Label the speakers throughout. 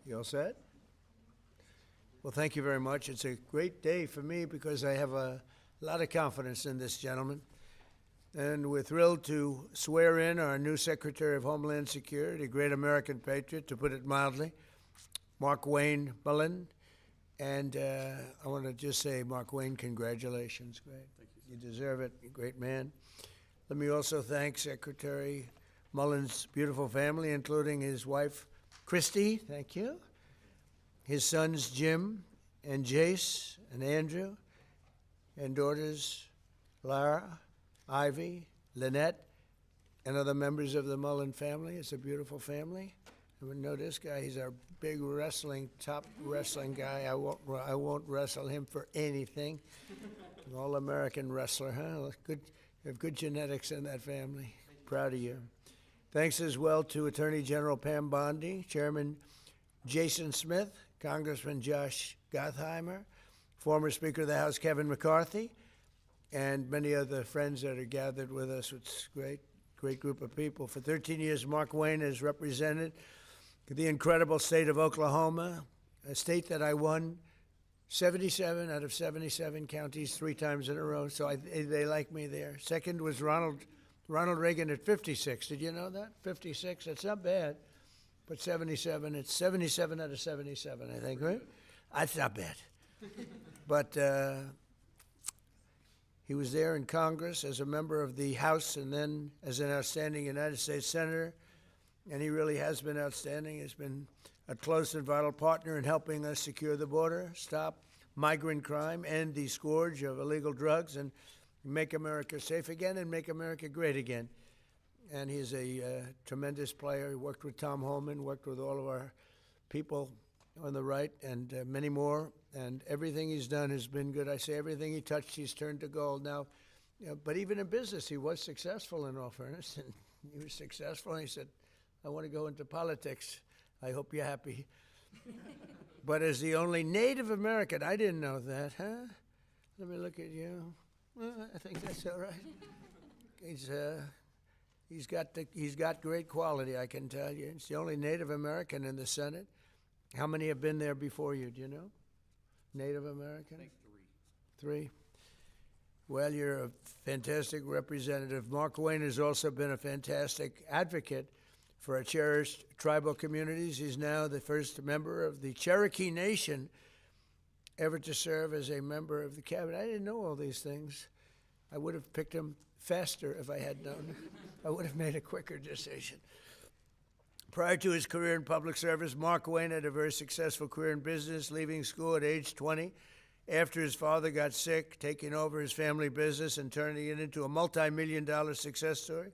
Speaker 1: You all set? Well, thank you very much. It's a great day for me because I have a lot of confidence in this gentleman. And we're thrilled to swear in our new Secretary of Homeland Security, a great American patriot, to put it mildly, Markwayne Mullin. And I want to just say, Markwayne, congratulations. Great. Thank you. You deserve it. You're a great man. Let me also thank Secretary Mullin's beautiful family, including his wife, Christy. Thank you. His sons, Jim and Jace and Andrew, and daughters, Lara, Ivy, Lynette, and other members of the Mullin family. It's a beautiful family. And we know this guy, he's our big top wrestling guy. I won't wrestle him for anything. An all-American wrestler, huh? Good, you have good genetics in that family. Proud of you. Thanks as well to Attorney General Pam Bondi, Chairman Jason Smith, Congressman Josh Gottheimer, former Speaker of the House Kevin McCarthy, and many other friends that are gathered with us. It's a great group of people. For 13 years, Markwayne has represented the incredible state of Oklahoma, a state that I won 77 out of 77 counties 3 times in a row, so they like me there. Second was Ronald Reagan at 56. Did you know that? 56, that's not bad. But 77, it's 77 out of 77, I think, right? That's not bad. But he was there in Congress as a member of the House and then as an outstanding United States Senator. And he really has been outstanding. He's been a close and vital partner in helping us secure the border, stop migrant crime, end the scourge of illegal drugs, and make America safe again and make America great again. And he's a tremendous player. He worked with Tom Homan, worked with all of our people on the right, and many more. And everything he's done has been good. I say everything he touched, he's turned to gold. Now, but even in business, he was successful, in all fairness. And he was successful, and he said, I want to go into politics. I hope you're happy. But as the only Native American, I didn't know that, huh? Let me look at you. Well, I think that's all right. He's got great quality, I can tell you. He's the only Native American in the Senate. How many have been there before you? Do you know? Native American? I think 3. 3. Well, you're a fantastic representative. Markwayne has also been a fantastic advocate for our cherished tribal communities. He's now the first member of the Cherokee Nation ever to serve as a member of the cabinet. I didn't know all these things. I would have picked him faster if I had known. I would have made a quicker decision. Prior to his career in public service, Markwayne had a very successful career in business, leaving school at age 20 after his father got sick, taking over his family business and turning it into a multi-million-dollar success story.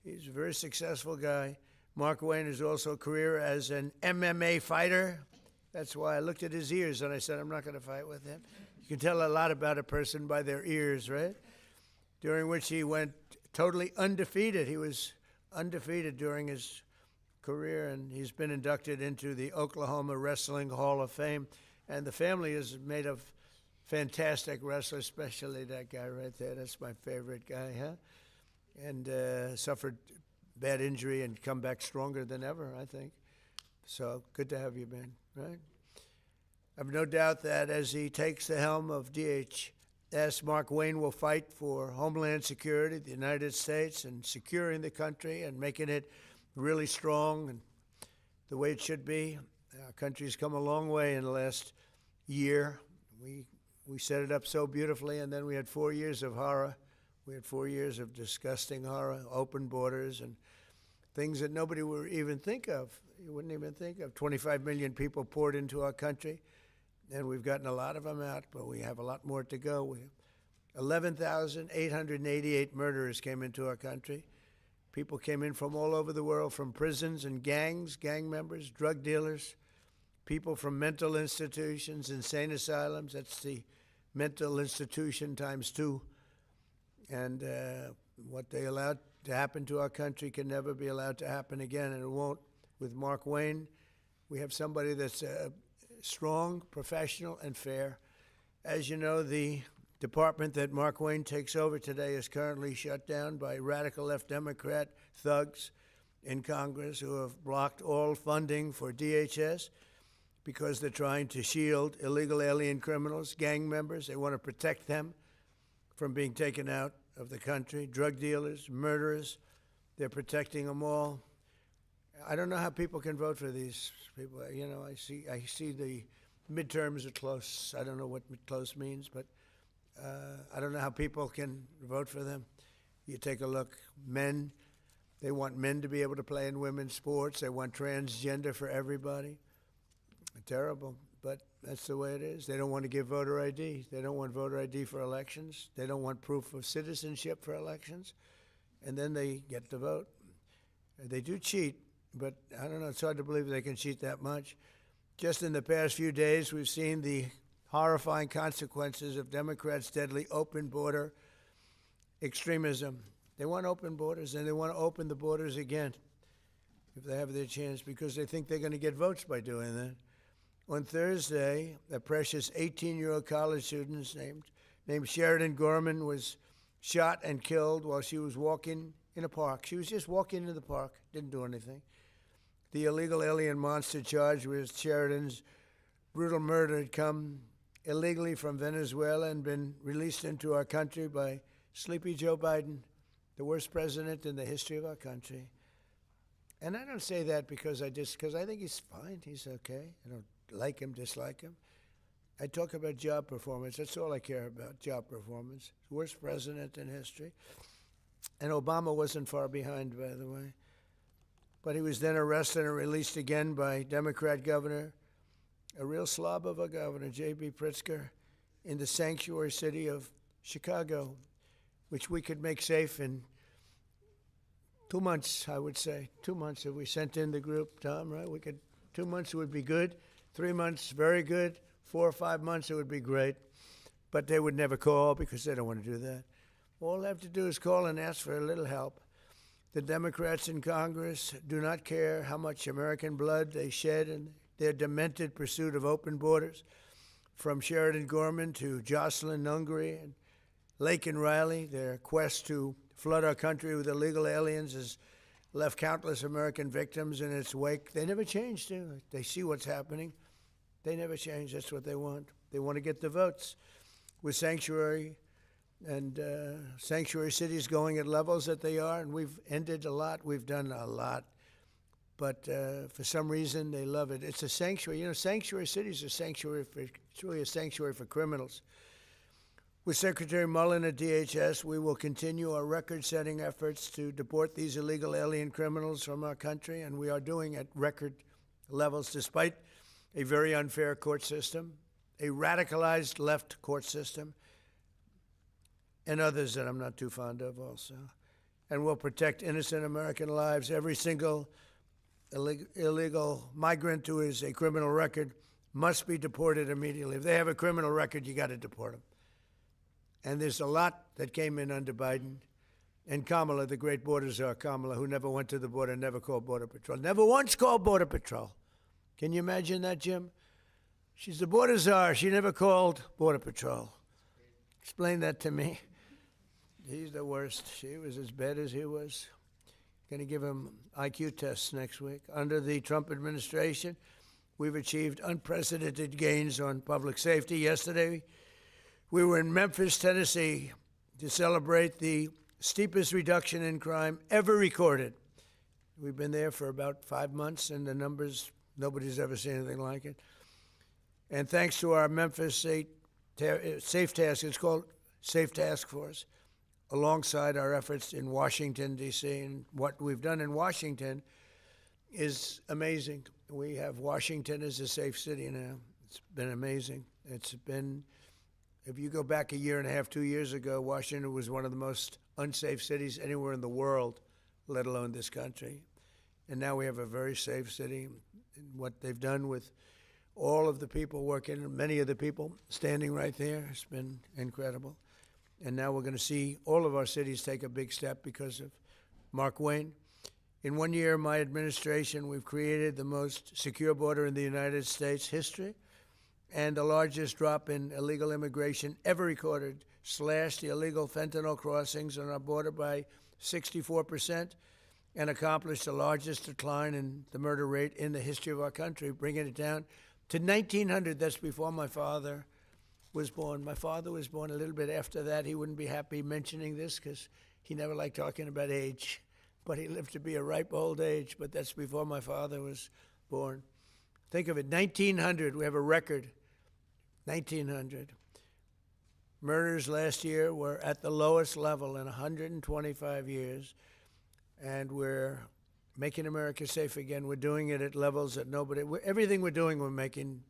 Speaker 1: He's a very successful guy. Markwayne has also a career as an MMA fighter. That's why I looked at his ears and I said, I'm not going to fight with him. You can tell a lot about a person by their ears, right? During which he went totally undefeated. He was undefeated during his career, and he's been inducted into the Oklahoma Wrestling Hall of Fame. And the family is made of fantastic wrestlers, especially that guy right there. That's my favorite guy, huh? And suffered bad injury and come back stronger than ever, I think. So good to have you, man, right? I've no doubt that as he takes the helm of DHS, Markwayne will fight for Homeland Security, the United States, and securing the country and making it really strong and the way it should be. Our country's come a long way in the last year. We set it up so beautifully, and then we had 4 years of horror. We had 4 years of disgusting horror, open borders, and things that nobody would even think of. You wouldn't even think of. 25 million people poured into our country, and we've gotten a lot of them out, but we have a lot more to go. 11,888 murderers came into our country. People came in from all over the world, from prisons and gangs, gang members, drug dealers, people from mental institutions, insane asylums. That's the mental institution times 2. And what they allowed to happen to our country can never be allowed to happen again, and it won't. With Markwayne, we have somebody that's strong, professional, and fair. As you know, the department that Markwayne takes over today is currently shut down by radical left Democrat thugs in Congress who have blocked all funding for DHS. because they're trying to shield illegal alien criminals, gang members. They want to protect them from being taken out of the country. Drug dealers, murderers, they're protecting them all. I don't know how people can vote for these people. You know, I see the midterms are close. I don't know what close means, but I don't know how people can vote for them. You take a look, men, they want men to be able to play in women's sports. They want transgender for everybody. Terrible, but that's the way it is. They don't want to give voter ID. They don't want voter ID for elections. They don't want proof of citizenship for elections. And then they get to vote. They do cheat, but I don't know, it's hard to believe they can cheat that much. Just in the past few days, we've seen the horrifying consequences of Democrats' deadly open border extremism. They want open borders, and they want to open the borders again if they have their chance, because they think they're going to get votes by doing that. On Thursday, a precious 18-year-old college student named Sheridan Gorman was shot and killed while she was walking in a park. She was just walking in the park, didn't do anything. The illegal alien monster charged with Sheridan's brutal murder had come illegally from Venezuela and been released into our country by Sleepy Joe Biden, the worst president in the history of our country. And I don't say that because I think he's fine, he's okay. I don't like him, dislike him. I talk about job performance. That's all I care about, job performance. Worst president in history. And Obama wasn't far behind, by the way. But he was then arrested and released again by Democrat governor, a real slob of a governor, J.B. Pritzker, in the sanctuary city of Chicago, which we could make safe in 2 months, I would say. 2 months if we sent in the group, Tom, right? 2 months would be good. 3 months, very good. 4 or 5 months, it would be great. But they would never call because they don't want to do that. All they have to do is call and ask for a little help. The Democrats in Congress do not care how much American blood they shed in their demented pursuit of open borders. From Sheridan Gorman to Jocelyn Nungary and Laken Riley, their quest to flood our country with illegal aliens has left countless American victims in its wake. They never changed, do they? They see what's happening. They never change. That's what they want. They want to get the votes. With sanctuary and sanctuary cities going at levels that they are, and we've ended a lot. We've done a lot. But for some reason, they love it. It's a sanctuary. You know, sanctuary cities are sanctuary for, it's really a sanctuary for criminals. With Secretary Mullin at DHS, we will continue our record-setting efforts to deport these illegal alien criminals from our country, and we are doing at record levels despite a very unfair court system, a radicalized left court system, and others that I'm not too fond of also. And we'll protect innocent American lives. Every single illegal migrant who is a criminal record must be deported immediately. If they have a criminal record, you got to deport them. And there's a lot that came in under Biden. And Kamala, the great border czar, Kamala, who never went to the border, never called Border Patrol, never once called Border Patrol. Can you imagine that, Jim? She's the border czar. She never called Border Patrol. Explain that to me. He's the worst. She was as bad as he was. Going to give him IQ tests next week. Under the Trump administration, we've achieved unprecedented gains on public safety. Yesterday, we were in Memphis, Tennessee, to celebrate the steepest reduction in crime ever recorded. We've been there for about 5 months, and the numbers, nobody's ever seen anything like it. And thanks to our Memphis Safe Task, it's called Safe Task Force, alongside our efforts in Washington, D.C. And what we've done in Washington is amazing. We have Washington as a safe city now. It's been amazing. It's been, if you go back a year and a half, 2 years ago, Washington was one of the most unsafe cities anywhere in the world, let alone this country. And now we have a very safe city. And what they've done with all of the people working, many of the people standing right there, has been incredible. And now we're going to see all of our cities take a big step because of Markwayne. In 1 year, my administration, we've created the most secure border in the United States history and the largest drop in illegal immigration ever recorded, slashed the illegal fentanyl crossings on our border by 64%, and accomplished the largest decline in the murder rate in the history of our country, bringing it down to 1900. That's before my father was born. My father was born a little bit after that. He wouldn't be happy mentioning this because he never liked talking about age, but he lived to be a ripe old age. But that's before my father was born. Think of it, 1900, we have a record, 1900. Murders last year were at the lowest level in 125 years, and we're making America safe again. We're doing it at levels that everything we're doing, we're making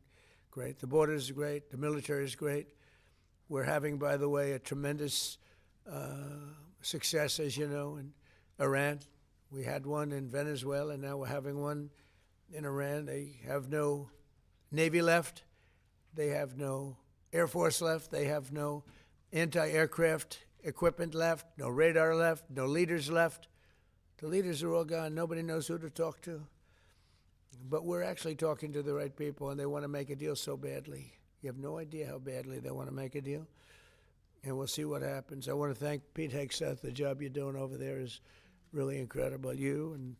Speaker 1: great. The border is great, the military is great. We're having, by the way, a tremendous success, as you know, in Iran. We had one in Venezuela, and now we're having one in Iran. They have no Navy left. They have no Air Force left. They have no anti-aircraft equipment left, no radar left, no leaders left. The leaders are all gone. Nobody knows who to talk to. But we're actually talking to the right people, and they want to make a deal so badly. You have no idea how badly they want to make a deal. And we'll see what happens. I want to thank Pete Hegseth. The job you're doing over there is really incredible. You and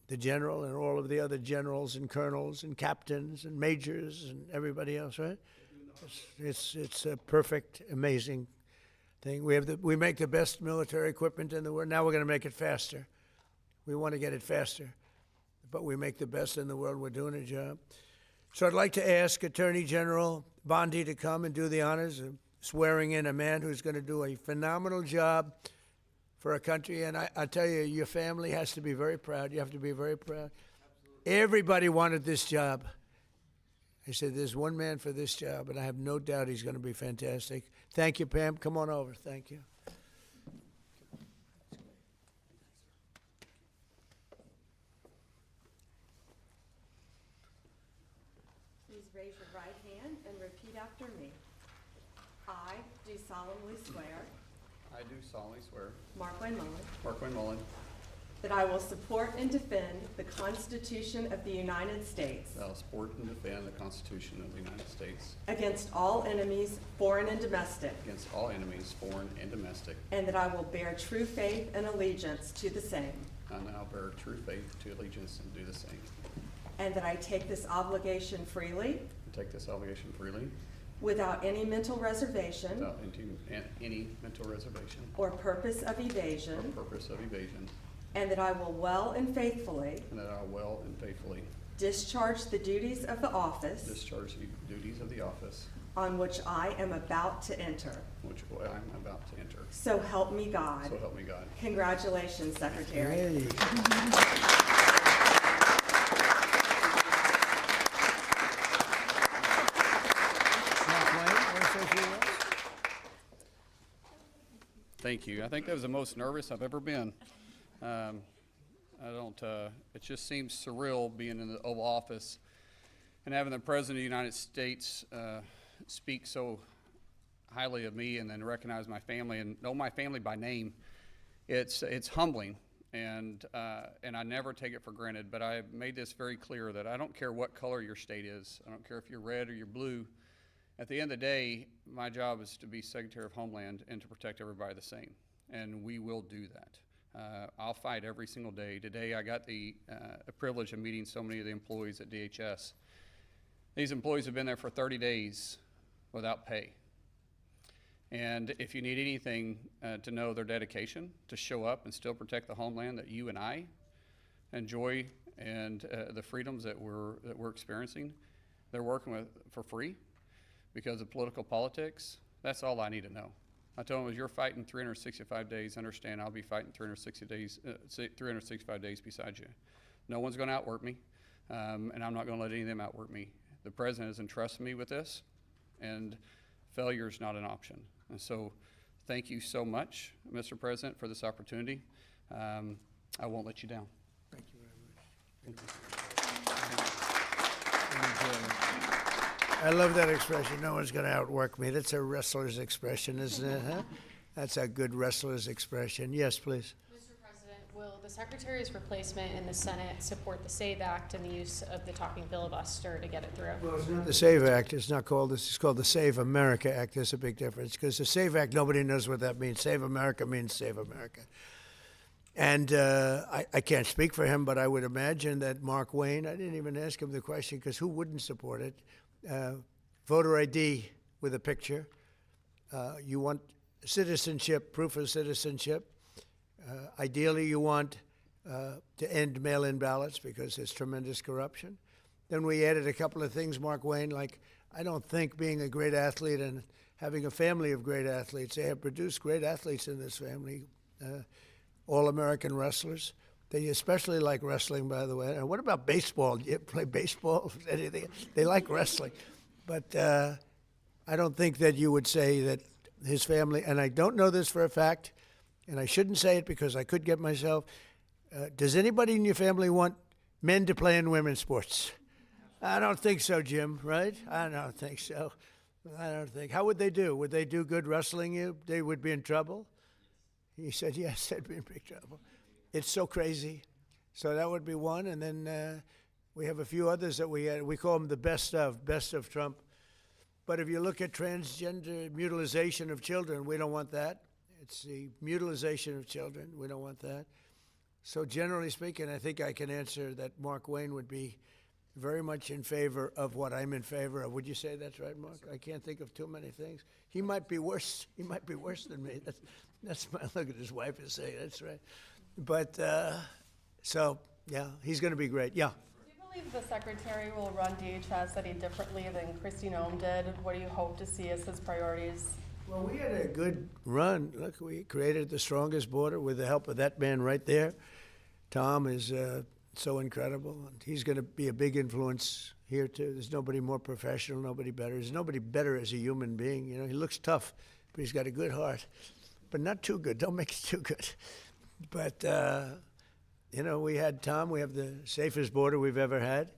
Speaker 1: the general and all of the other generals and colonels and captains and majors and everybody else, right? It's a perfect, amazing thing. We make the best military equipment in the world. Now we're going to make it faster. We want to get it faster, but we make the best in the world. We're doing a job. So I'd like to ask Attorney General Bondi to come and do the honors of swearing in a man who's going to do a phenomenal job for our country. And I tell you, your family has to be very proud. You have to be very proud. Absolutely. Everybody wanted this job. I said, there's one man for this job, and I have no doubt he's going to be fantastic. Thank you, Pam. Come on over. Thank you.
Speaker 2: Please raise your right hand and repeat after me. I do solemnly swear.
Speaker 3: I do solemnly swear.
Speaker 2: Markwayne Mullin.
Speaker 3: Markwayne Mullin.
Speaker 2: That I will support and defend the Constitution of the United States.
Speaker 3: That I will support and defend the Constitution of the United States.
Speaker 2: Against all enemies, foreign and domestic.
Speaker 3: Against all enemies, foreign and domestic.
Speaker 2: And that I will bear true faith and allegiance to the same.
Speaker 3: And I will bear true faith to allegiance and do the same.
Speaker 2: And that I take this obligation freely.
Speaker 3: And take this obligation freely.
Speaker 2: Without any mental reservation.
Speaker 3: Without any mental reservation.
Speaker 2: Or purpose of evasion.
Speaker 3: Or purpose of evasion.
Speaker 2: And that I will well and faithfully.
Speaker 3: And that I will well and faithfully.
Speaker 2: Discharge the duties of the office.
Speaker 3: Discharge the duties of the office.
Speaker 2: On which I am about to enter.
Speaker 3: Which I am about to enter.
Speaker 2: So help me God.
Speaker 3: So help me God.
Speaker 2: Congratulations, Secretary.
Speaker 1: Hey.
Speaker 3: Thank you. I think that was the most nervous I've ever been. It just seems surreal being in the Oval Office and having the President of the United States speak so highly of me and then recognize my family and know my family by name. It's humbling, and I never take it for granted, but I made this very clear that I don't care what color your state is. I don't care if you're red or you're blue. At the end of the day, my job is to be Secretary of Homeland and to protect everybody the same, and we will do that. I'll fight every single day. Today I got the privilege of meeting so many of the employees at DHS. These employees have been there for 30 days without pay. And if you need anything to know their dedication to show up and still protect the homeland that you and I enjoy and the freedoms that we're experiencing, they're working for free. Because of political politics, that's all I need to know. I told them, as you're fighting 365 days, understand I'll be fighting 365 days beside you. No one's going to outwork me, and I'm not going to let any of them outwork me. The President has entrusted me with this, and failure is not an option. And so thank you so much, Mr. President, for this opportunity. I won't let you down.
Speaker 1: Thank you very much. I love that expression, no one's going to outwork me. That's a wrestler's expression, isn't it? Huh? That's a good wrestler's expression. Yes, please.
Speaker 4: Mr. President, will the Secretary's replacement in the Senate support the SAVE Act and the use of the talking filibuster to get it through?
Speaker 1: Well, it's not the SAVE Act. It's not called this. It's called the Save America Act. There's a big difference because the SAVE Act, nobody knows what that means. Save America means Save America. And I can't speak for him, but I would imagine that Markwayne, I didn't even ask him the question because who wouldn't support it? voter ID with a picture. You want citizenship, proof of citizenship. Ideally, you want to end mail-in ballots because there's tremendous corruption. Then we added a couple of things, Markwayne, like I don't think being a great athlete and having a family of great athletes, they have produced great athletes in this family, all-American wrestlers. They especially like wrestling, by the way. And what about baseball? Do you play baseball? Anything? They like wrestling. But I don't think that you would say that his family, and I don't know this for a fact, and I shouldn't say it because I could get myself. Does anybody in your family want men to play in women's sports? I don't think so, Jim, right? I don't think so. I don't think. How would they do? Would they do good wrestling you? They would be in trouble? He said, yes, they'd be in big trouble. It's so crazy. So that would be one. And then we have a few others that we call them the best of Trump. But if you look at transgender mutilization of children, we don't want that. It's the mutilization of children. We don't want that. So generally speaking, I think I can answer that Markwayne would be very much in favor of what I'm in favor of. Would you say that's right, Mark? I can't think of too many things. He might be worse. He might be worse than me. That's my look at his wife and say, that's right. But so, yeah, he's going to be great. Yeah.
Speaker 5: Do you believe the Secretary will run DHS any differently than Kristi Noem did? What do you hope to see as his priorities?
Speaker 1: Well, we had a good run. Look, we created the strongest border with the help of that man right there. Tom is so incredible. And he's going to be a big influence here, too. There's nobody more professional, nobody better. There's nobody better as a human being. You know, he looks tough, but he's got a good heart. But not too good. Don't make it too good. But, you know, we had Tom. We have the safest border we've ever had.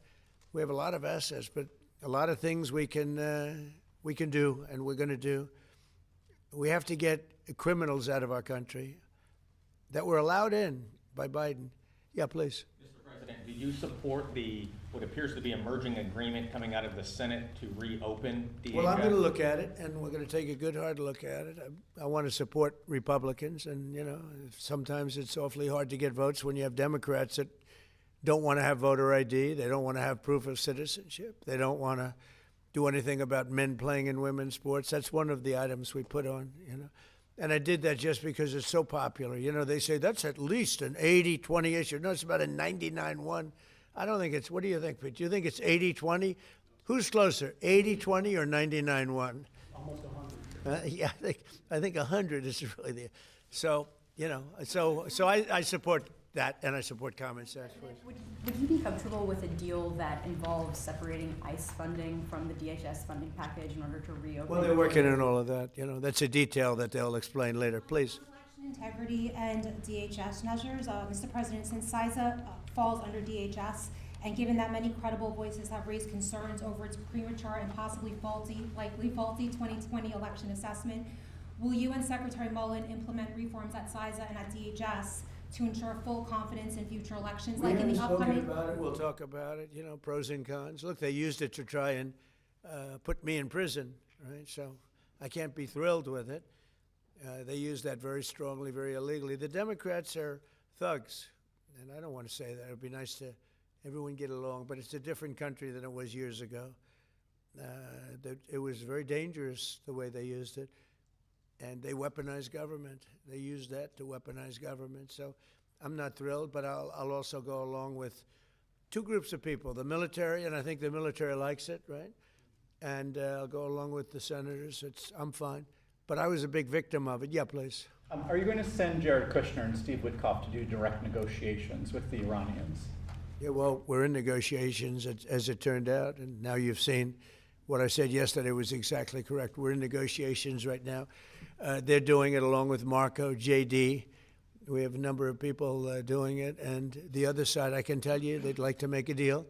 Speaker 1: We have a lot of assets, but a lot of things we can do, and we're going to do. We have to get criminals out of our country that were allowed in by Biden. Yeah, please.
Speaker 6: Mr. President, do you support what appears to be a merging agreement coming out of the Senate to reopen DHS?
Speaker 1: Well, I'm going to look at it, and we're going to take a good hard look at it. I want to support Republicans, and, you know, sometimes it's awfully hard to get votes when you have Democrats that don't want to have voter ID. They don't want to have proof of citizenship. They don't want to do anything about men playing in women's sports. That's one of the items we put on, you know. And I did that just because it's so popular. You know, they say that's at least an 80-20 issue. No, it's about a 99-1. I don't think it's, what do you think, Pete? Do you think it's 80-20? Who's closer, 80-20 or 99-1?
Speaker 7: Almost 100.
Speaker 1: Yeah, I think 100 is really the, so, you know, so I support that, and I support common sense.
Speaker 8: Would you be comfortable with a deal that involves separating ICE funding from the DHS funding package in order to reopen?
Speaker 1: Well, they're working on all of that. You know, that's a detail that they'll explain later. Please.
Speaker 9: Election integrity and DHS measures. Mr. President, since CISA falls under DHS, and given that many credible voices have raised concerns over its premature and possibly likely faulty 2020 election assessment, will you and Secretary Mullin implement reforms at CISA and at DHS to ensure full confidence in future elections, like in the upcoming?
Speaker 1: About it. We'll talk about it. You know, pros and cons. Look, they used it to try and put me in prison, right? So I can't be thrilled with it. They used that very strongly, very illegally. The Democrats are thugs, and I don't want to say that. It would be nice to everyone get along, but it's a different country than it was years ago. It was very dangerous the way they used it. And they weaponized government. They used that to weaponize government. So I'm not thrilled, but I'll also go along with two groups of people, the military, and I think the military likes it, right? And I'll go along with the senators. I'm fine. But I was a big victim of it. Yeah, please.
Speaker 7: Are you going to send Jared Kushner and Steve Witkoff to do direct negotiations with the Iranians?
Speaker 1: Yeah, well, we're in negotiations, as it turned out, and now you've seen what I said yesterday was exactly correct. We're in negotiations right now. They're doing it along with Marco, JD. We have a number of people doing it. And the other side, I can tell you, they'd like to make a deal.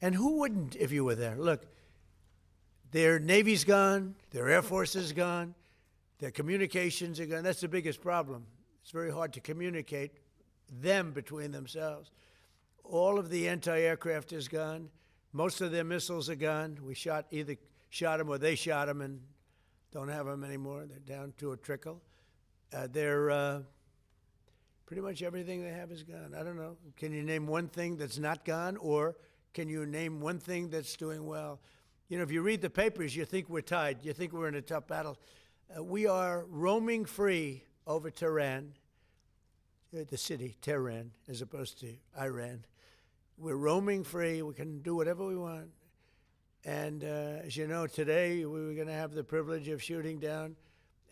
Speaker 1: And who wouldn't if you were there? Look, their Navy's gone. Their Air Force is gone. Their communications are gone. That's the biggest problem. It's very hard to communicate them between themselves. All of the anti-aircraft is gone. Most of their missiles are gone. We either shot them or they shot them and don't have them anymore. They're down to a trickle. Pretty much everything they have is gone. I don't know. Can you name one thing that's not gone, or can you name one thing that's doing well? You know, if you read the papers, you think we're tied. You think we're in a tough battle. We are roaming free over Tehran, the city, Tehran, as opposed to Iran. We're roaming free. We can do whatever we want. And as you know, today we were going to have the privilege of shooting down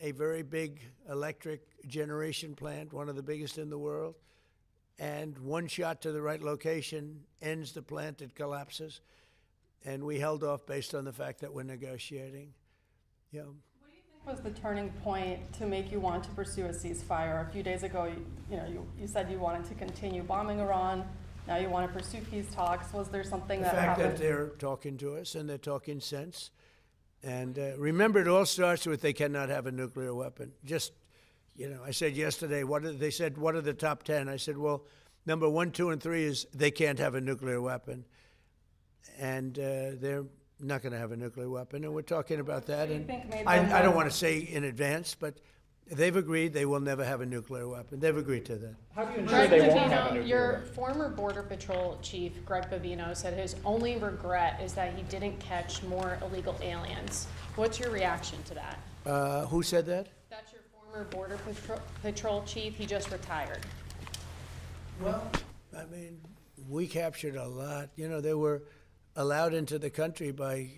Speaker 1: a very big electric generation plant, one of the biggest in the world. And one shot to the right location ends the plant, it collapses. And we held off based on the fact that we're negotiating. Yeah.
Speaker 5: What do you think was the turning point to make you want to pursue a ceasefire? A few days ago, you said you wanted to continue bombing Iran. Now you want to pursue peace talks. Was there something that happened?
Speaker 1: The fact that they're talking to us and they're talking sense. And remember, it all starts with they cannot have a nuclear weapon. Just, I said yesterday, they said, what are the top 10? I said, well, number 1, 2, and 3 is they can't have a nuclear weapon. And they're not going to have a nuclear weapon. And we're talking about that. And I don't want to say in advance, but they've agreed they will never have a nuclear weapon. They've agreed to that.
Speaker 7: How do you ensure
Speaker 4: Greg
Speaker 7: they won't have a
Speaker 4: Bovino,
Speaker 7: nuclear
Speaker 4: your
Speaker 7: weapon?
Speaker 4: former Border Patrol chief, Greg Bovino, said his only regret is that he didn't catch more illegal aliens. What's your reaction to that?
Speaker 1: Who said that?
Speaker 4: That's your former Border Patrol chief. He just retired.
Speaker 1: Well, I mean, we captured a lot. They were allowed into the country by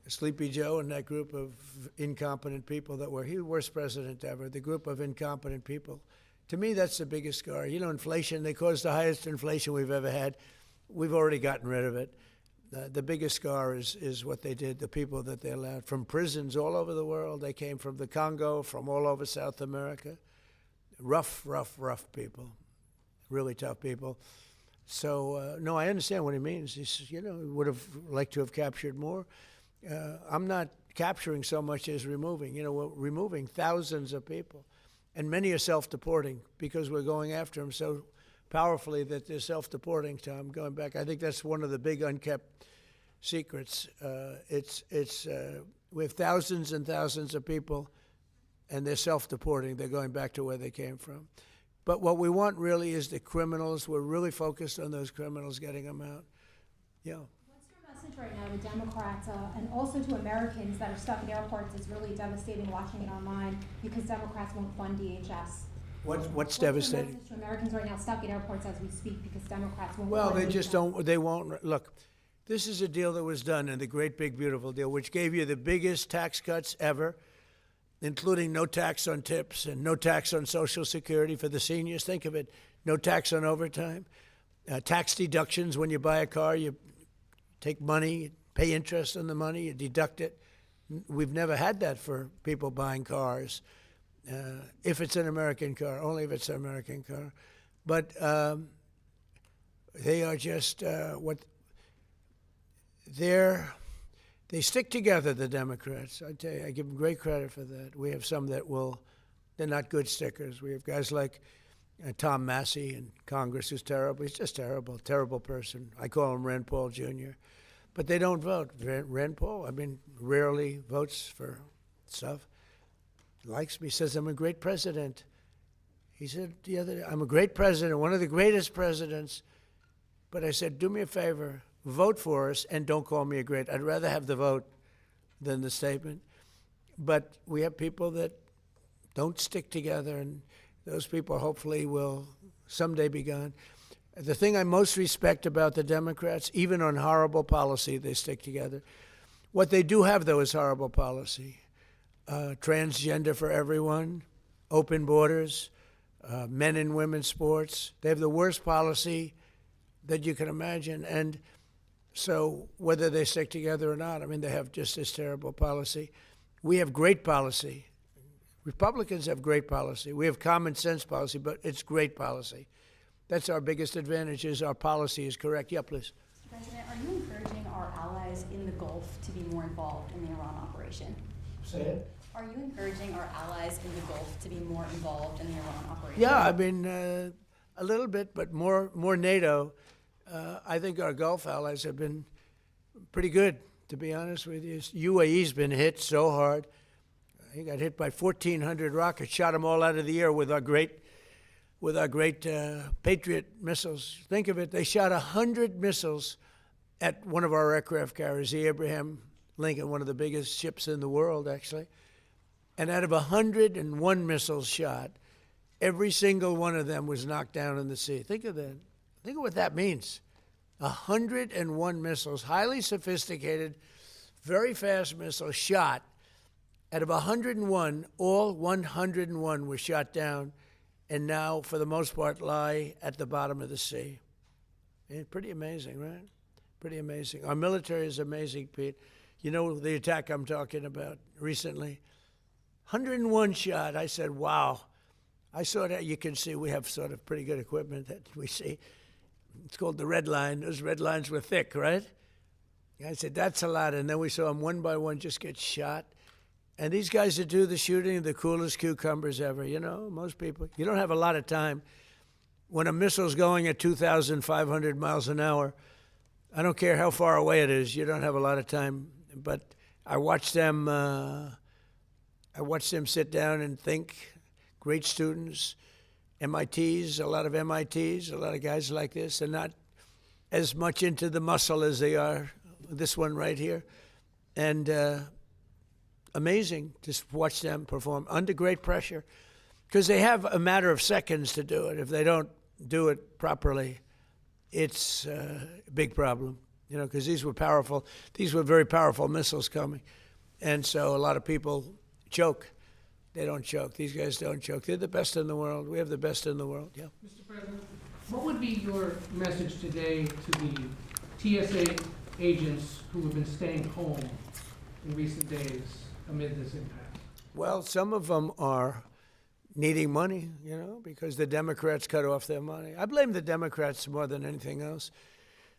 Speaker 1: Sleepy Joe and that group of incompetent people that were, he was the worst president ever, the group of incompetent people. To me, that's the biggest scar. Inflation, they caused the highest inflation we've ever had. We've already gotten rid of it. The biggest scar is what they did, the people that they allowed. From prisons all over the world, they came from the Congo, from all over South America. Rough people, really tough people. So, no, I understand what he means. He would have liked to have captured more. I'm not capturing so much as removing. We're removing thousands of people. And many are self-deporting because we're going after them so powerfully that they're self-deporting, Tom, going back. I think that's one of the big unkept secrets. We have thousands and thousands of people, and they're self-deporting. They're going back to where they came from. But what we want really is the criminals. We're really focused on those criminals, getting them out. Yeah.
Speaker 9: What's your message right now to Democrats and also to Americans that are stuck in airports? It's really devastating watching it online because Democrats won't fund DHS.
Speaker 1: What's devastating?
Speaker 9: Your message to Americans right now stuck in airports as we speak because Democrats won't
Speaker 1: Well,
Speaker 9: fund
Speaker 1: they
Speaker 9: DHS?
Speaker 1: just don't, they won't. Look, this is a deal that was done in the great big beautiful deal, which gave you the biggest tax cuts ever, including no tax on tips and no tax on Social Security for the seniors. Think of it, no tax on overtime, tax deductions when you buy a car, you take money, pay interest on the money, you deduct it. We've never had that for people buying cars, if it's an American car, only if it's an American car. But they are just they stick together, the Democrats. I tell you, I give them great credit for that. We have some that they're not good stickers. We have guys like Tom Massey in Congress, who's terrible. He's just terrible, terrible person. I call him Rand Paul Jr. But they don't vote. Rand Paul, rarely votes for stuff. Likes me, says I'm a great president. He said the other day, I'm a great president, one of the greatest presidents. But I said, do me a favor, vote for us and don't call me a great. I'd rather have the vote than the statement. But we have people that don't stick together, and those people hopefully will someday be gone. The thing I most respect about the Democrats, even on horrible policy, they stick together. What they do have, though, is horrible policy. Transgender for everyone, open borders, men and women's sports. They have the worst policy that you can imagine. And so whether they stick together or not, they have just this terrible policy. We have great policy. Republicans have great policy. We have common sense policy, but it's great policy. That's our biggest advantage, is our policy is correct. Yeah, please.
Speaker 8: Mr. President, are you encouraging our allies in the Gulf to be more involved in the Iran operation?
Speaker 1: Say it.
Speaker 8: Are you encouraging our allies in the Gulf to be more involved in the Iran operation?
Speaker 1: Yeah, a little bit, but more NATO. I think our Gulf allies have been pretty good, to be honest with you. UAE's been hit so hard. He got hit by 1,400 rockets, shot them all out of the air with our great Patriot missiles. Think of it, they shot 100 missiles at one of our aircraft carriers, the Abraham Lincoln, one of the biggest ships in the world, actually. And out of 101 missiles shot, every single one of them was knocked down in the sea. Think of that. Think of what that means. 101 missiles, highly sophisticated, very fast missiles shot. Out of 101, all 101 were shot down, and now, for the most part, lie at the bottom of the sea. Pretty amazing, right? Pretty amazing. Our military is amazing, Pete. You know the attack I'm talking about recently? 101 shot. I said, wow. I saw that. You can see we have sort of pretty good equipment that we see. It's called the red line. Those red lines were thick, right? I said, that's a lot. And then we saw them one by one just get shot. And these guys that do the shooting are the coolest cucumbers ever. You know, most people, you don't have a lot of time. When a missile's going at 2,500 miles an hour, I don't care how far away it is, you don't have a lot of time. But I watched them sit down and think. Great students, MITs, a lot of MITs, a lot of guys like this. They're not as much into the muscle as they are this one right here. And amazing to watch them perform under great pressure, because they have a matter of seconds to do it. If they don't do it properly, it's a big problem, you know, because these were powerful. These were very powerful missiles coming. And so a lot of people choke. They don't choke. These guys don't choke. They're the best in the world. We have the best in the world, yeah.
Speaker 10: Mr. President, what would be your message today to the TSA agents who have been staying home in recent days amid this impasse?
Speaker 1: Well, some of them are needing money, you know, because the Democrats cut off their money. I blame the Democrats more than anything else.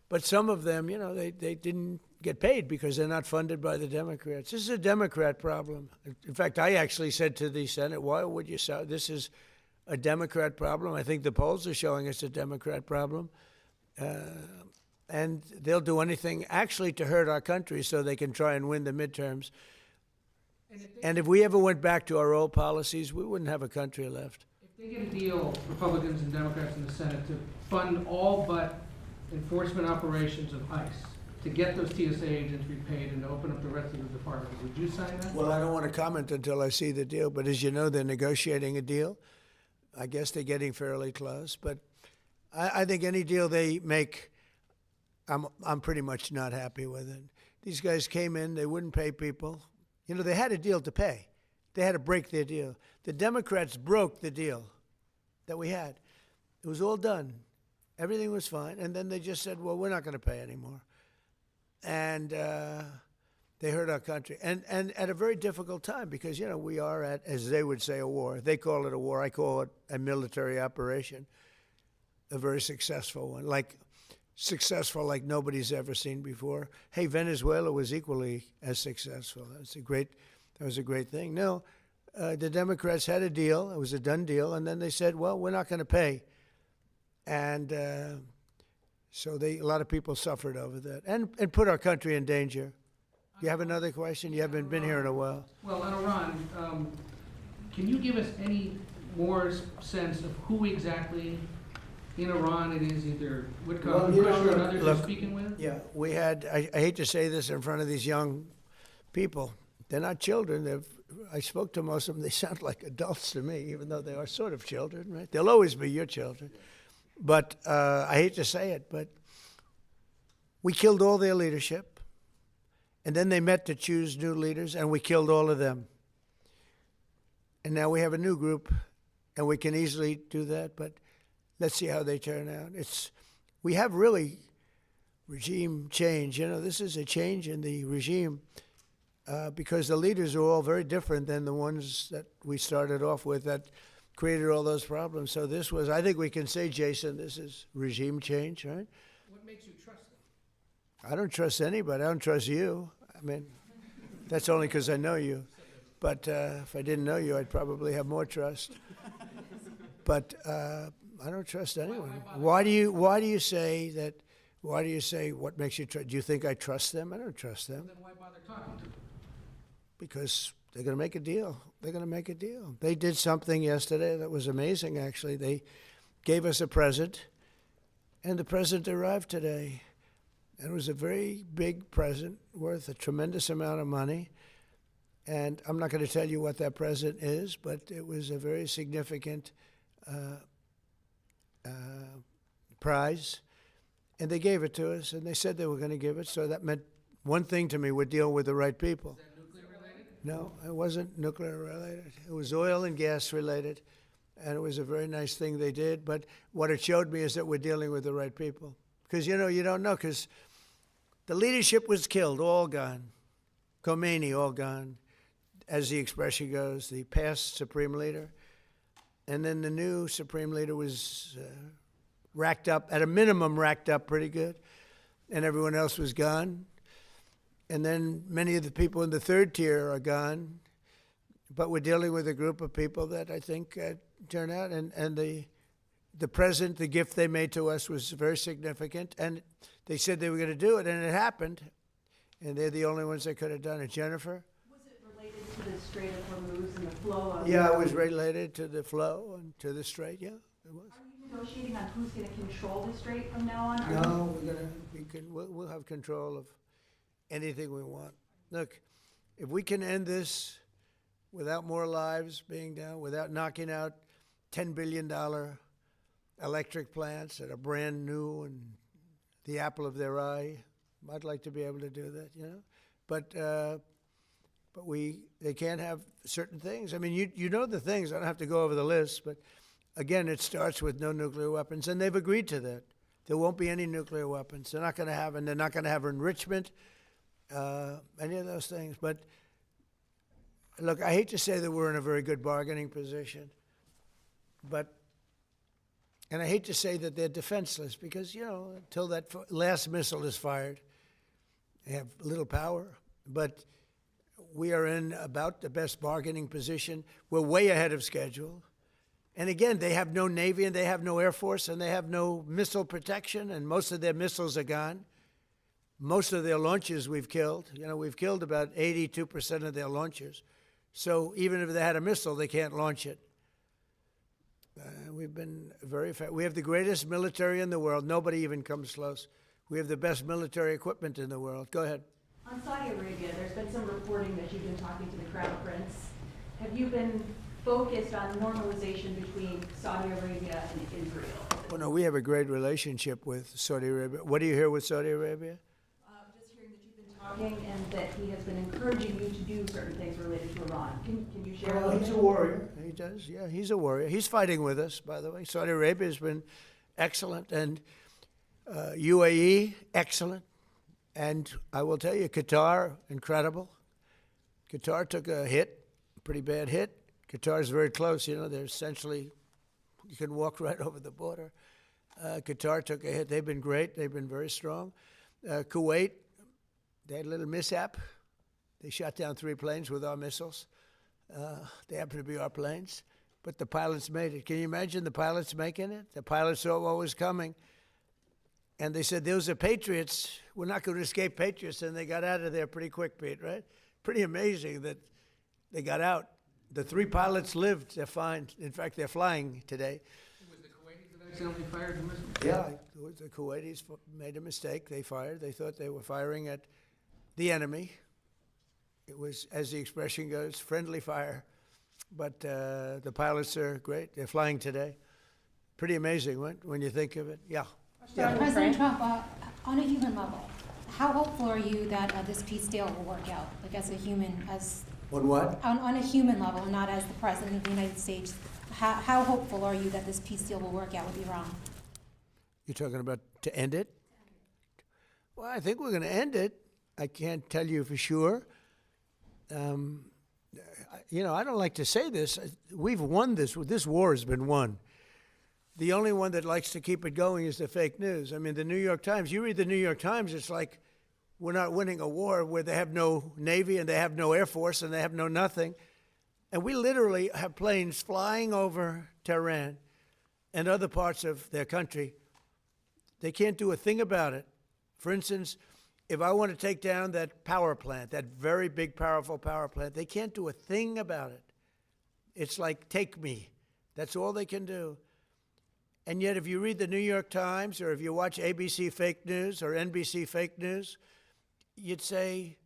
Speaker 1: But some of them, you know, they didn't get paid because they're not funded by the Democrats. This is a Democrat problem. In fact, I actually said to the Senate, why would you say this is a Democrat problem? I think the polls are showing it's a Democrat problem. And they'll do anything actually to hurt our country so they can try and win the midterms. And if we ever went back to our old policies, we wouldn't have a country left.
Speaker 10: If they get a deal, Republicans and Democrats in the Senate, to fund all but enforcement operations of ICE, to get those TSA agents repaid and to open up the rest of the department, would you sign that?
Speaker 1: Well, I don't want to comment until I see the deal, but as you know, they're negotiating a deal. I guess they're getting fairly close, but I think any deal they make, I'm pretty much not happy with it. These guys came in, they wouldn't pay people. You know, they had a deal to pay. They had to break their deal. The Democrats broke the deal that we had. It was all done. Everything was fine. And then they just said, well, we're not going to pay anymore. And they hurt our country. And at a very difficult time because, you know, we are at, as they would say, a war. They call it a war. I call it a military operation, a very successful one, successful like nobody's ever seen before. Hey, Venezuela was equally as successful. That was a great thing. No, the Democrats had a deal. It was a done deal. And then they said, well, we're not going to pay. And so a lot of people suffered over that and put our country in danger. You have another question? You haven't been here in a while.
Speaker 10: Well, on Iran, can you give us any more sense of who exactly in Iran it is, either Witkoff, Kushner, and others are speaking with?
Speaker 1: Yeah, we had, I hate to say this in front of these young people. They're not children. I spoke to most of them. They sound like adults to me, even though they are sort of children, right? They'll always be your children. But I hate to say it, but we killed all their leadership. And then they met to choose new leaders, and we killed all of them. And now we have a new group, and we can easily do that, but let's see how they turn out. We have really regime change. You know, this is a change in the regime because the leaders are all very different than the ones that we started off with that created all those problems. So this was, I think we can say, Jason, this is regime change, right?
Speaker 10: What makes you trust them?
Speaker 1: I don't trust anybody. I don't trust you. I mean, that's only because I know you. But if I didn't know you, I'd probably have more trust. But I don't trust anyone. Why do you say that? Why do you say what makes you trust? Do you think I trust them? I don't trust them.
Speaker 10: Then why bother talking to them?
Speaker 1: Because they're going to make a deal. They're going to make a deal. They did something yesterday that was amazing, actually. They gave us a present, and the present arrived today. And it was a very big present worth a tremendous amount of money. And I'm not going to tell you what that present is, but it was a very significant prize. And they gave it to us, and they said they were going to give it. So that meant one thing to me: we're dealing with the right people.
Speaker 10: Is that nuclear related?
Speaker 1: No, it wasn't nuclear related. It was oil and gas related, and it was a very nice thing they did. But what it showed me is that we're dealing with the right people. Because, you know, you don't know, because the leadership was killed, all gone. Khomeini, all gone, as the expression goes, the past supreme leader. And then the new supreme leader was racked up, at a minimum racked up pretty good, and everyone else was gone. And then many of the people in the third tier are gone, but we're dealing with a group of people that I think turn out, and the present, the gift they made to us was very significant, and they said they were going to do it, and it happened, and they're the only ones that could have done it. Jennifer?
Speaker 11: Was it related to the Strait of Hormuz and the flow of?
Speaker 1: Yeah, it was related to the flow and to the strait, yeah, it was.
Speaker 11: Are you negotiating on who's going to control the strait from now on?
Speaker 1: No, we'll have control of anything we want. Look, if we can end this without more lives being down, without knocking out $10 billion electric plants that are brand new and the apple of their eye, I'd like to be able to do that, you know. But they can't have certain things. I mean, you know the things. I don't have to go over the list, but again, it starts with no nuclear weapons, and they've agreed to that. There won't be any nuclear weapons. They're not going to have, and they're not going to have enrichment, any of those things. But look, I hate to say that we're in a very good bargaining position, and I hate to say that they're defenseless, because, you know, until that last missile is fired, they have little power. But we are in about the best bargaining position. We're way ahead of schedule. And again, they have no Navy, and they have no Air Force, and they have no missile protection, and most of their missiles are gone. Most of their launches we've killed. You know, we've killed about 82% of their launchers. So even if they had a missile, they can't launch it. We've been very effective. We have the greatest military in the world. Nobody even comes close. We have the best military equipment in the world. Go ahead.
Speaker 11: On Saudi Arabia, there's been some reporting that you've been talking to the Crown Prince. Have you been focused on normalization between Saudi Arabia and Israel?
Speaker 1: Well, no, we have a great relationship with Saudi Arabia. What do you hear with Saudi Arabia?
Speaker 11: Just hearing that you've been talking and that he has been encouraging you to do certain things related to Iran. Can you share a little
Speaker 1: He's
Speaker 11: bit?
Speaker 1: a warrior. He does, yeah, he's a warrior. He's fighting with us, by the way. Saudi Arabia has been excellent, and UAE, excellent. And I will tell you, Qatar, incredible. Qatar took a hit, a pretty bad hit. Qatar's very close, you know, they're essentially, you can walk right over the border. Qatar took a hit. They've been great. They've been very strong. Kuwait, they had a little mishap. They shot down 3 planes with our missiles. They happen to be our planes, but the pilots made it. Can you imagine the pilots making it? The pilots saw what was coming, and they said, those are Patriots. We're not going to escape Patriots, and they got out of there pretty quick, Pete, right? Pretty amazing that they got out. The 3 pilots lived. They're fine. In fact, they're flying today.
Speaker 10: Was the Kuwaitis that accidentally fired the missile?
Speaker 1: Yeah, the Kuwaitis made a mistake. They fired. They thought they were firing at the enemy. It was, as the expression goes, friendly fire. But the pilots are great. They're flying today. Pretty amazing when you think of it. Yeah.
Speaker 9: President Trump, on a human level, how hopeful are you that this peace deal will work out? Like as a human,
Speaker 1: On what?
Speaker 9: on a human level, not as the President of the United States, how hopeful are you that this peace deal will work out with Iran?
Speaker 1: You're talking about to end it? Well, I think we're going to end it. I can't tell you for sure. You know, I don't like to say this. We've won this. This war has been won. The only one that likes to keep it going is the fake news. I mean, the New York Times, you read the New York Times, it's like we're not winning a war where they have no Navy and they have no Air Force and they have no nothing. And we literally have planes flying over Tehran and other parts of their country. They can't do a thing about it. For instance, if I want to take down that power plant, that very big, powerful power plant, they can't do a thing about it. It's like, take me. That's all they can do. And yet, if you read the New York Times or if you watch ABC fake news or NBC fake news, you'd say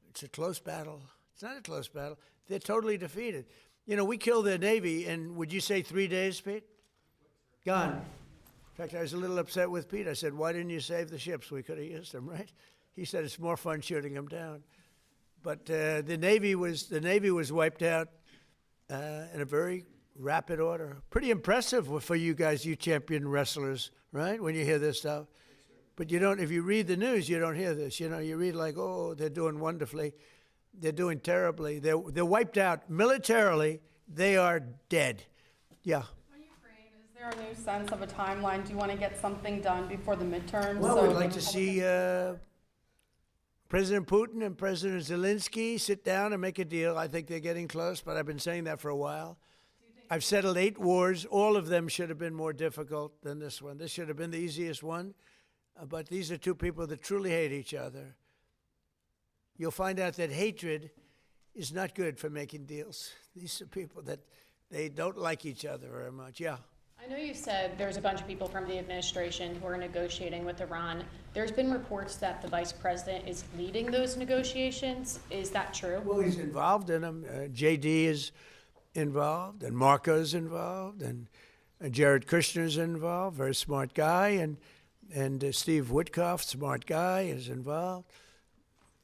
Speaker 1: it's a close battle. It's not a close battle. They're totally defeated. You know, we killed their Navy in, would you say 3 days, Pete? Gone. In fact, I was a little upset with Pete. I said, why didn't you save the ships? We could have used them, right? He said it's more fun shooting them down. But the Navy was wiped out in a very rapid order. Pretty impressive for you guys, you champion wrestlers, right? When you hear this stuff. But you don't, if you read the news, you don't hear this. You know, you read like, oh, they're doing wonderfully. They're doing terribly. They're wiped out militarily. They are dead. Yeah.
Speaker 5: Are you afraid? Is there a new sense of a timeline? Do you want to get something done before the midterms?
Speaker 1: Well,
Speaker 5: So
Speaker 1: we'd
Speaker 5: the
Speaker 1: like to see President Putin and President Zelensky sit down and make a deal. I think they're getting close, but I've been saying that for a while. I've settled 8 wars. All of them should have been more difficult than this one. This should have been the easiest one. But these are two people that truly hate each other. You'll find out that hatred is not good for making deals. These are people that they don't like each other very much. Yeah.
Speaker 4: I know you said there's a bunch of people from the administration who are negotiating with Iran. There's been reports that the vice president is leading those negotiations. Is that true?
Speaker 1: Well, he's involved in them. JD is involved, and Marco's involved, and Jared Kushner's involved, very smart guy, and Steve Witkoff, smart guy, is involved.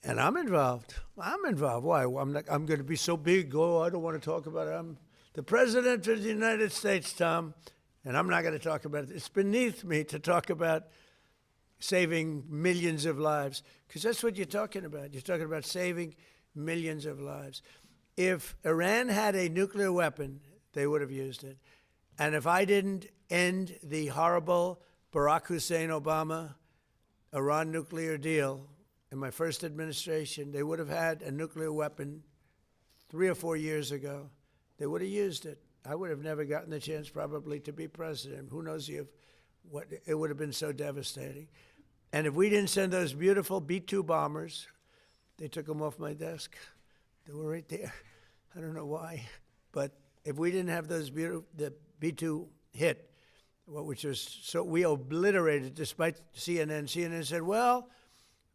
Speaker 1: And I'm involved. I'm involved. Why? I'm going to be so big. Oh, I don't want to talk about it. I'm the President of the United States, Tom, and I'm not going to talk about it. It's beneath me to talk about saving millions of lives, because that's what you're talking about. You're talking about saving millions of lives. If Iran had a nuclear weapon, they would have used it. And if I didn't end the horrible Barack Hussein Obama Iran nuclear deal in my first administration, they would have had a nuclear weapon 3 or 4 years ago. They would have used it. I would have never gotten the chance probably to be president. Who knows what it would have been so devastating. And if we didn't send those beautiful B-2 bombers, they took them off my desk. They were right there. I don't know why. But if we didn't have those beautiful, the B-2 hit, which was so, we obliterated, despite CNN. CNN said, well,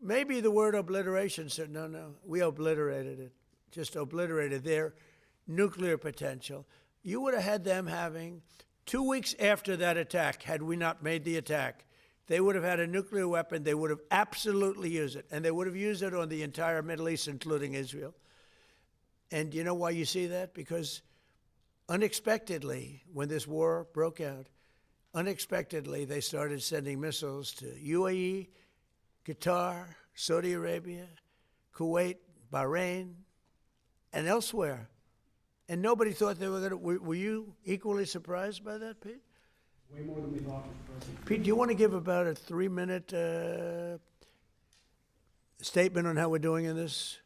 Speaker 1: maybe the word obliteration said, no, we obliterated it, just obliterated their nuclear potential. You would have had them having, 2 weeks after that attack, had we not made the attack, they would have had a nuclear weapon. They would have absolutely used it, and they would have used it on the entire Middle East, including Israel. And you know why you see that? Because unexpectedly, when this war broke out, unexpectedly, they started sending missiles to UAE, Qatar, Saudi Arabia, Kuwait, Bahrain, and elsewhere. And nobody thought they were going to. Were you equally surprised by that, Pete?
Speaker 10: Way more than we thought, Mr. President.
Speaker 1: Pete, do you want to give about a 3-minute statement on how we're doing in this,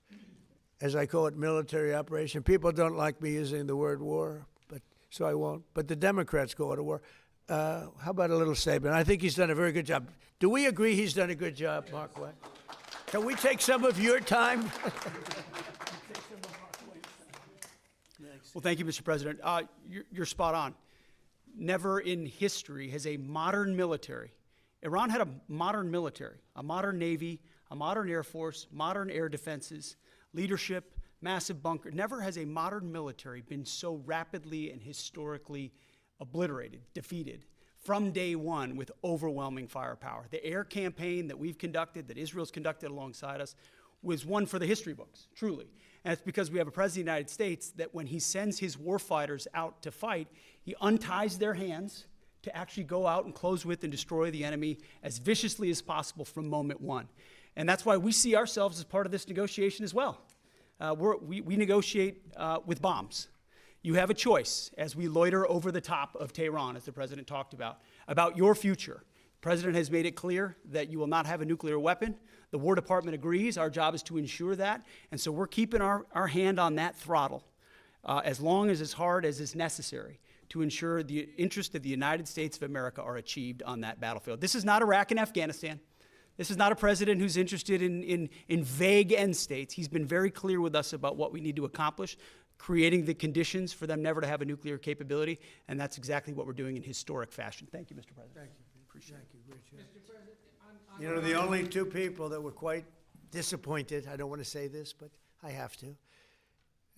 Speaker 1: as I call it, military operation? People don't like me using the word war, but so I won't. But the Democrats call it a war. How about a little statement? I think he's done a very good job. Do we agree he's done a good job, Markwayne? Can we take some of your time?
Speaker 12: Well, thank you, Mr. President. You're spot on. Never in history has a modern military, Iran had a modern military, a modern navy, a modern air force, modern air defenses, leadership, massive bunker. Never has a modern military been so rapidly and historically obliterated, defeated, from day one with overwhelming firepower. The air campaign that we've conducted, that Israel's conducted alongside us, was one for the history books, truly. And it's because we have a president of the United States that when he sends his warfighters out to fight, he unties their hands to actually go out and close with and destroy the enemy as viciously as possible from moment one. And that's why we see ourselves as part of this negotiation as well. We negotiate with bombs. You have a choice as we loiter over the top of Tehran, as the president talked about your future. The president has made it clear that you will not have a nuclear weapon. The War Department agrees. Our job is to ensure that. And so we're keeping our hand on that throttle as long as hard as is necessary to ensure the interests of the United States of America are achieved on that battlefield. This is not Iraq and Afghanistan. This is not a president who's interested in vague end states. He's been very clear with us about what we need to accomplish. creating the conditions for them never to have a nuclear capability, and that's exactly what we're doing in historic fashion. Thank you, Mr. President.
Speaker 1: Thank you. Appreciate it. Great job. You know, the only two people that were quite disappointed, I don't want to say this, but I have to.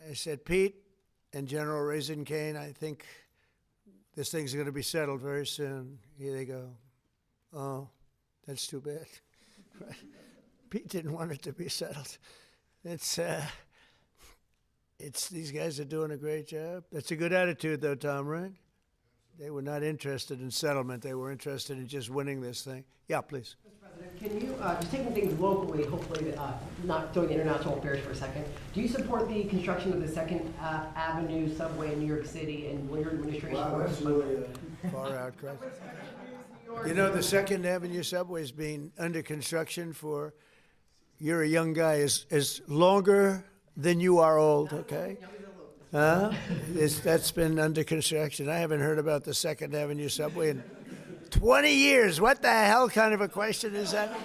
Speaker 1: I said, Pete and General Raisin Kane, I think this thing's going to be settled very soon. Here they go. Oh, that's too bad. Pete didn't want it to be settled. It's these guys are doing a great job. That's a good attitude, though, Tom, right? They were not interested in settlement. They were interested in just winning this thing. Yeah, please.
Speaker 13: Mr. President, can you, just taking things locally, hopefully not throwing international affairs for a second, do you support the construction of the Second Avenue subway in New York City, and will your administration work?
Speaker 1: That's really a far out question. You know, the Second Avenue subway's been under construction for, you're a young guy, is longer than you are old, okay? That's been under construction. I haven't heard about the Second Avenue subway in 20 years. What the hell kind of a question is that?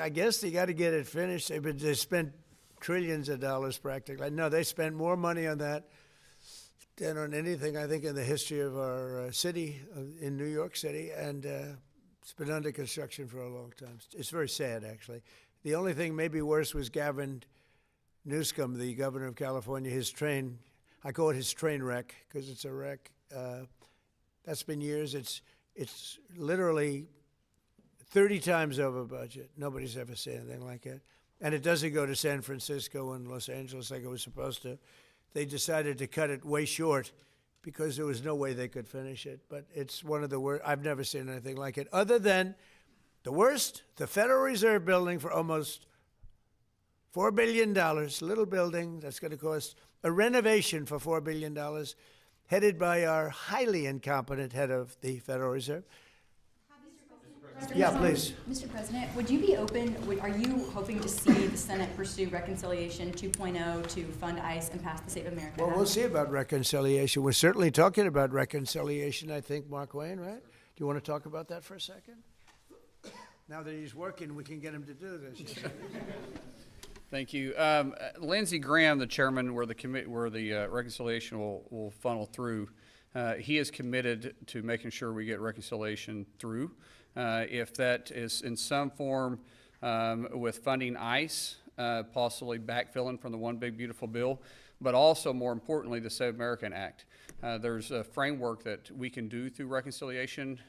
Speaker 1: I guess they got to get it finished. They spent trillions of dollars practically. No, they spent more money on that than on anything, I think, in the history of our city, in New York City, and it's been under construction for a long time. It's very sad, actually. The only thing maybe worse was Gavin Newsom, the governor of California, his train, I call it his train wreck, because it's a wreck. That's been years. It's literally 30 times over budget. Nobody's ever seen anything like it. And it doesn't go to San Francisco and Los Angeles like it was supposed to. They decided to cut it way short because there was no way they could finish it. But it's one of the worst. I've never seen anything like it. Other than the worst, the Federal Reserve building for almost $4 billion, little building that's going to cost a renovation for $4 billion, headed by our highly incompetent head of the Federal Reserve. Yeah, please.
Speaker 8: Mr. President, would you be open, are you hoping to see the Senate pursue Reconciliation 2.0 to fund ICE and pass the Save America
Speaker 1: Well,
Speaker 8: Act?
Speaker 1: we'll see about reconciliation. We're certainly talking about reconciliation, I think, Markwayne, right? Do you want to talk about that for a second? Now that he's working, we can get him to do this.
Speaker 3: Thank you. Lindsey Graham, the chairman, where the reconciliation will funnel through, he is committed to making sure we get reconciliation through. If that is in some form with funding ICE, possibly backfilling from the One Big Beautiful Bill, but also more importantly, the Save American Act. There's a framework that we can do through reconciliation,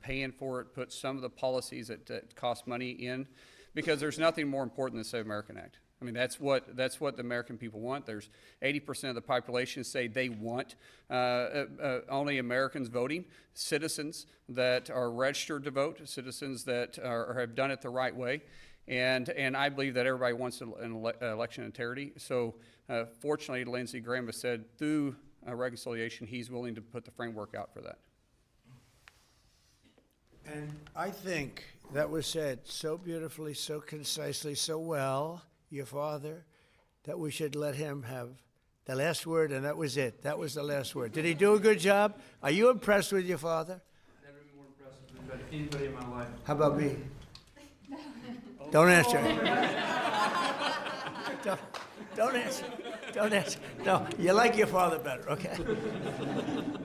Speaker 3: paying for it, put some of the policies that cost money in, because there's nothing more important than the Save American Act. I mean, that's what the American people want. There's 80% of the population say they want only Americans voting, citizens that are registered to vote, citizens that have done it the right way. And I believe that everybody wants an election integrity. So fortunately, Lindsey Graham has said through reconciliation, he's willing to put the framework out for that.
Speaker 1: And I think that was said so beautifully, so concisely, so well, your father, that we should let him have the last word, and that was it. That was the last word. Did he do a good job? Are you impressed with your father?
Speaker 14: Never been more impressed with anybody in my life.
Speaker 1: How about me? Don't answer. Don't answer. Don't answer. No, you like your father better, okay? Come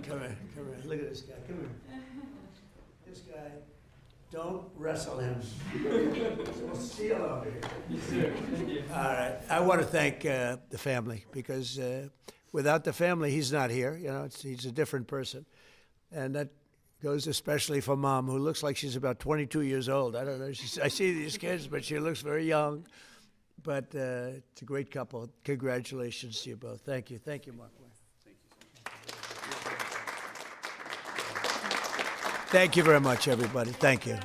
Speaker 1: here. Look at this guy. Come here. This guy, don't wrestle him. We'll steal over here.
Speaker 14: Yes, sir. Thank you.
Speaker 1: All right. I want to thank the family, because without the family, he's not here. You know, he's a different person. And that goes especially for Mom, who looks like she's about 22 years old. I don't know. I see these kids, but she looks very young. But it's a great couple. Congratulations to you both. Thank you. Thank you, Markwayne. Thank you very much, everybody. Thank you.